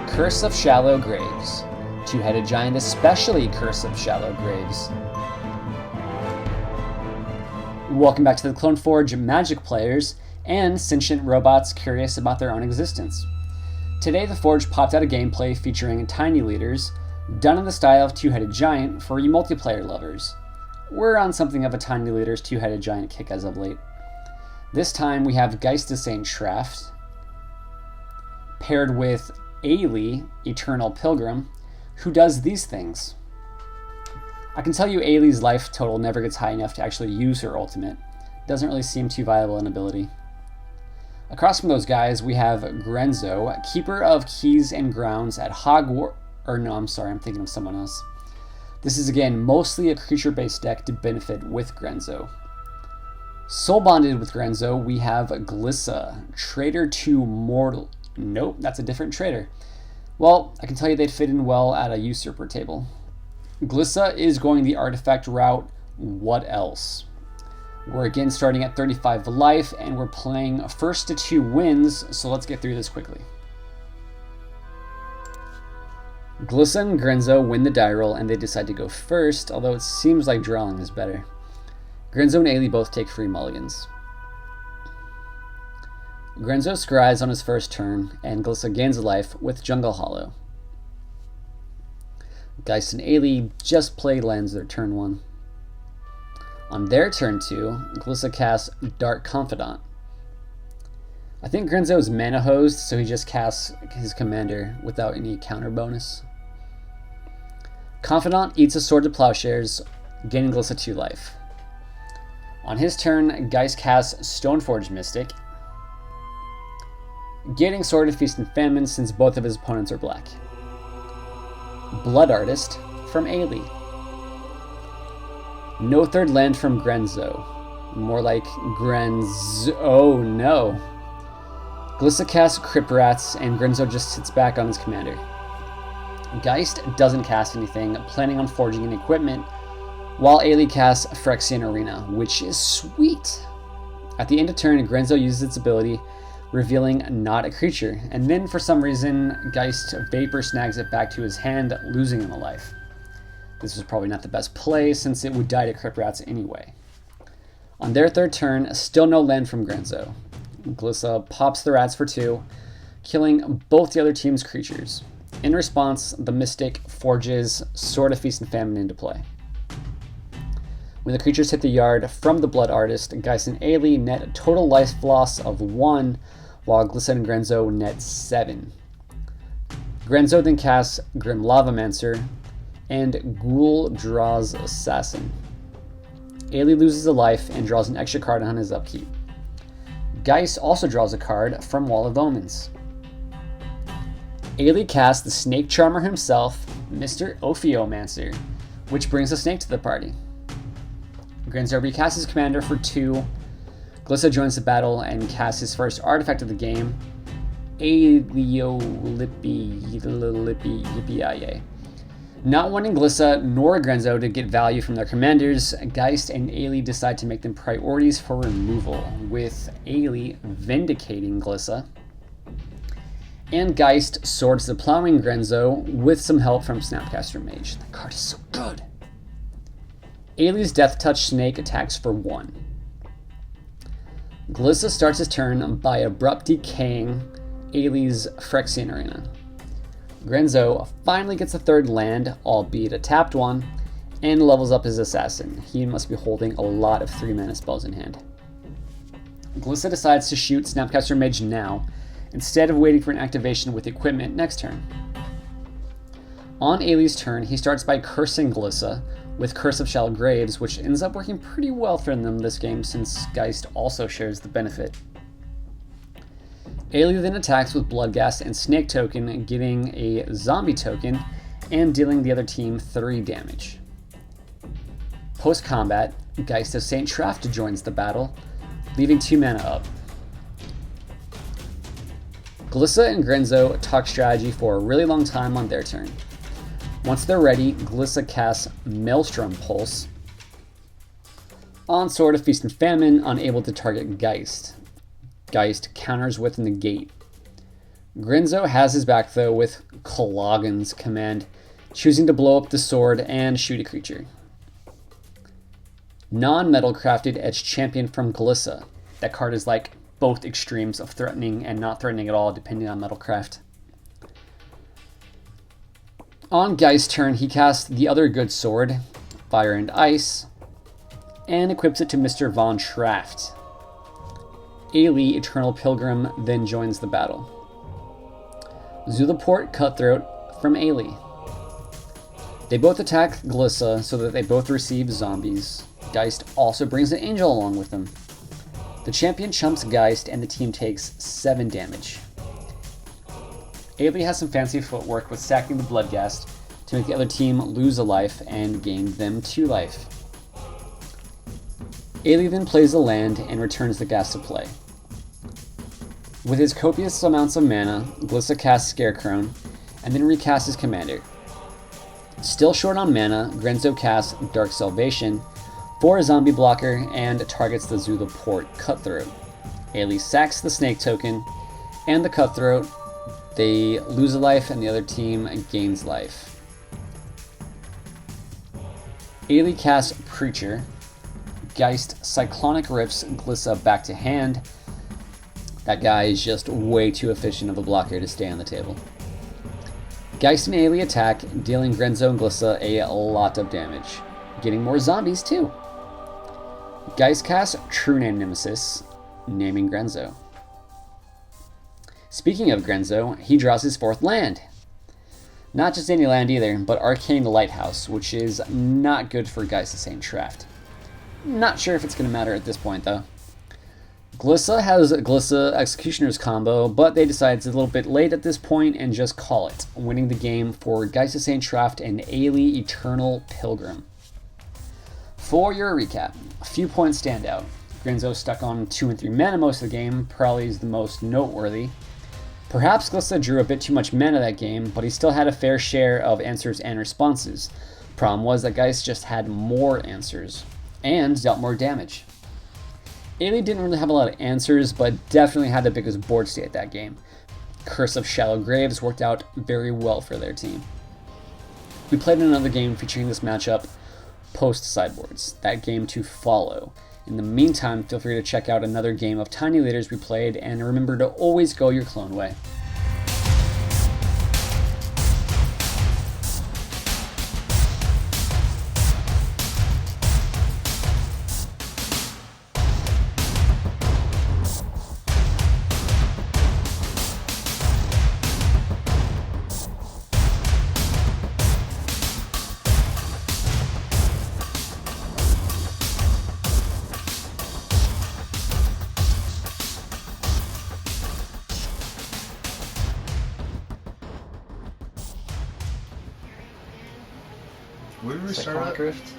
Curse of Shallow Graves. Two-headed giant, especially Curse of Shallow Graves. Welcome back to the Clone Forge Magic players and sentient robots curious about their own existence. Today the Forge popped out a gameplay featuring tiny leaders, done in the style of Two-Headed Giant for you multiplayer lovers. We're on something of a tiny leaders Two-Headed Giant kick as of late. This time we have Geist Saint Shraft, paired with Ayli, Eternal Pilgrim, who does these things. I can tell you Ayli's life total never gets high enough to actually use her ultimate. Doesn't really seem too viable an ability. Across from those guys, we have Grenzo, Keeper of Keys and Grounds at Hogwarts. I'm thinking of someone else. This is again mostly a creature-based deck to benefit with Grenzo. Soul bonded with Grenzo, we have Glissa, Traitor to Mortal. Nope, that's a different traitor. Well, I can tell you they'd fit in well at a usurper table. Glissa is going the artifact route. What else? We're again starting at 35 life, and we're playing first to 2 wins, so let's get through this quickly. Glissa and Grenzo win the die roll, and they decide to go first, although it seems like drawing is better. Grenzo and Ayli both take free mulligans. Grenzo scries on his first turn, and Glissa gains a life with Jungle Hollow. Geist and Ayli just play lands their turn 1. On their turn 2, Glissa casts Dark Confidant. I think Grenzo is mana hosed, so he just casts his commander without any counter bonus. Confidant eats a Sword to Plowshares, gaining Glissa 2 life. On his turn, Geist casts Stoneforge Mystic, getting Sword of Feast and Famine since both of his opponents are black. Blood Artist from Ayli. No third land from Grenzo. More like Grenzo. Oh no. Glissa casts Crypt Rats, and Grenzo just sits back on his commander. Geist doesn't cast anything, planning on forging an equipment, while Ayli casts Phyrexian Arena, which is sweet. At the end of turn, Grenzo uses its ability, revealing not a creature, and then for some reason, Geist Vapor snags it back to his hand, losing him a life. This was probably not the best play, since it would die to Crypt Rats anyway. On their third turn, still no land from Grenzo. Glissa pops the rats for 2, killing both the other team's creatures. In response, the Mystic forges Sword of Feast and Famine into play. When the creatures hit the yard from the Blood Artist, Geist and Ayli net a total life loss of 1, while Glissa and Grenzo net 7. Grenzo then casts Grim Lavamancer, and Ghoul draws Assassin. Ayli loses a life and draws an extra card on his upkeep. Geist also draws a card from Wall of Omens. Ayli casts the Snake Charmer himself, Mr. Ophiomancer, which brings a snake to the party. Grenzo recasts his commander for 2. Glissa joins the battle and casts his first artifact of the game, Yippee-yi-yi. Not wanting Glissa nor Grenzo to get value from their commanders, Geist and Ayli decide to make them priorities for removal, with Ayli vindicating Glissa, and Geist swords the plowing Grenzo with some help from Snapcaster Mage. That card is so good. Ayli's Death Touch Snake attacks for 1. Glissa starts his turn by abrupt decaying Ayli's Phyrexian Arena. Grenzo finally gets a third land, albeit a tapped one, and levels up his assassin. He must be holding a lot of 3-mana spells in hand. Glissa decides to shoot Snapcaster Mage now, instead of waiting for an activation with equipment next turn. On Ayli's turn, he starts by cursing Glissa with Curse of Shallow Graves, which ends up working pretty well for them this game since Geist also shares the benefit. Ayli then attacks with Bloodghast and Snake Token, getting a Zombie Token and dealing the other team 3 damage. Post-combat, Geist of Saint Shraft joins the battle, leaving 2 mana up. Glissa and Grenzo talk strategy for a really long time on their turn. Once they're ready, Glissa casts Maelstrom Pulse on Sword of Feast and Famine, unable to target Geist. Geist counters with Negate. Grenzo has his back though with Cloggins command, choosing to blow up the sword and shoot a creature. Non-metal crafted Edge Champion from Glissa. That card is like both extremes of threatening and not threatening at all, depending on metalcraft. On Geist's turn, he casts the other good sword, Fire and Ice, and equips it to Mr. Von Traft. Ayli, Eternal Pilgrim, then joins the battle. Zulaport Cutthroat from Ayli. They both attack Glissa so that they both receive zombies. Geist also brings an angel along with them. The champion chumps Geist and the team takes 7 damage. Ayli has some fancy footwork with stacking the Bloodghast to make the other team lose a life and gain them 2 life. Ayli then plays a land and returns the ghast to play. With his copious amounts of mana, Glissa casts Scarecrow and then recasts his commander. Still short on mana, Grenzo casts Dark Salvation for a zombie blocker and targets the Zulaport Cutthroat. Ayli sacks the Snake token and the Cutthroat. They lose a life and the other team gains life. Ayli casts Preacher. Geist Cyclonic Rips Glissa back to hand. That guy is just way too efficient of a blocker to stay on the table. Geist and Ayli attack, dealing Grenzo and Glissa a lot of damage. Getting more zombies too. Geist casts True Name Nemesis, naming Grenzo. Speaking of Grenzo, he draws his 4th land. Not just any land either, but Arcane Lighthouse, which is not good for Geist's Saint Traft. Not sure if it's going to matter at this point though. Glissa has Glissa Executioner's combo, but they decide it's a little bit late at this point and just call it, winning the game for Geist Saint Traft and Ayli Eternal Pilgrim. For your recap, a few points stand out. Grenzo stuck on 2 and 3 mana most of the game, probably is the most noteworthy. Perhaps Glissa drew a bit too much mana that game, but he still had a fair share of answers and responses. Problem was that Geist just had more answers, and dealt more damage. Ayli didn't really have a lot of answers, but definitely had the biggest board state that game. Curse of Shallow Graves worked out very well for their team. We played another game featuring this matchup post-sideboards, that game to follow. In the meantime, feel free to check out another game of Tiny Leaders we played, and remember to always go your clone way. Where did we start Cyclonic at? Rift?